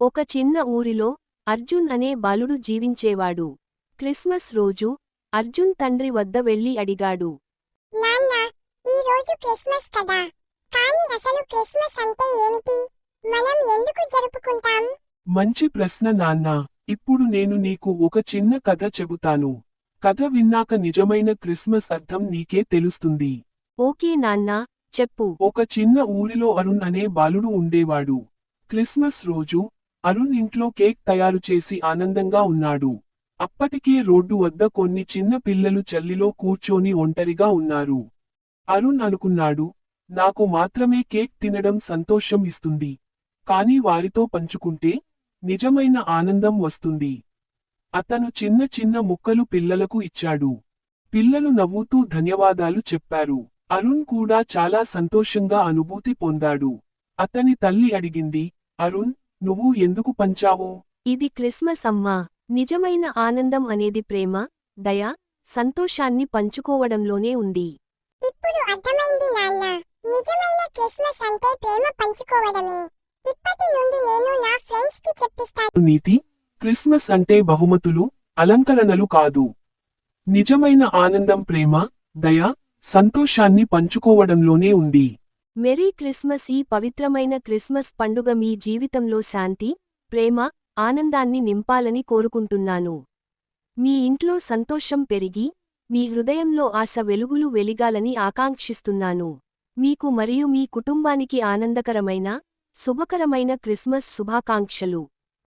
ఒక చిన్న ఊరిలో అర్జున్ అనే బాలుడు జీవించేవాడు. క్రిస్మస్ రోజు అర్జున్ తండ్రి వద్ద వెళ్లి అడిగాడు. నాన్న, ఈ రోజు క్రిస్మస్ కదా, కానీ అసలు క్రిస్మస్ అంటే ఏమిటి? మనం ఎందుకు జరుపుకుంటాం? మంచి ప్రశ్న నాన్నా. ఇప్పుడు నేను నీకు ఒక చిన్న కథ చెబుతాను. కథ విన్నాక నిజమైన క్రిస్మస్ అర్థం నీకే తెలుస్తుంది. ఓకే నాన్నా, చెప్పు. ఒక చిన్న ఊరిలో అరుణ్ అనే బాలుడు ఉండేవాడు. క్రిస్మస్ రోజు అరుణ్ ఇంట్లో కేక్ తయారు చేసి ఆనందంగా ఉన్నాడు. అప్పటికే రోడ్డు వద్ద కొన్ని చిన్న పిల్లలు చల్లిలో కూర్చొని ఒంటరిగా ఉన్నారు. అరుణ్ అనుకున్నాడు, నాకు మాత్రమే కేక్ తినడం సంతోషం ఇస్తుంది, కానీ వారితో పంచుకుంటే నిజమైన ఆనందం వస్తుంది. అతను చిన్న చిన్న ముక్కలు పిల్లలకు ఇచ్చాడు. పిల్లలు నవ్వుతూ ధన్యవాదాలు చెప్పారు. అరుణ్ కూడా చాలా సంతోషంగా అనుభూతి పొందాడు. అతని తల్లి అడిగింది, అరుణ్, నువ్వు ఎందుకు పంచావు? ఇది క్రిస్మస్ అమ్మా. నిజమైన ఆనందం అనేది ప్రేమ, దయ, సంతోషాన్ని పంచుకోవడంలోనే ఉంది. ఇప్పుడు అర్థమైంది నాన్న. నిజమైన క్రిస్మస్ అంటే ప్రేమ పంచుకోవడమే. ఇప్పటి నుండి నేను నా ఫ్రెండ్స్ కి చెప్పిస్తాను. నీతి: క్రిస్మస్ అంటే బహుమతులు, అలంకరణలు కాదు. నిజమైన ఆనందం ప్రేమ, దయ, సంతోషాన్ని పంచుకోవడంలోనే ఉంది. Merry Christmas. ఈ పవిత్రమైన క్రిస్మస్ పండుగ మీ జీవితంలో శాంతి, ప్రేమ, ఆనందాన్ని నింపాలని కోరుకుంటున్నాను. మీ ఇంట్లో సంతోషం పెరిగి, మీ హృదయంలో ఆశ వెలుగులు వెలిగాలని ఆకాంక్షిస్తున్నాను. మీకు మరియు మీ కుటుంబానికి ఆనందకరమైన, శుభకరమైన క్రిస్మస్ శుభాకాంక్షలు.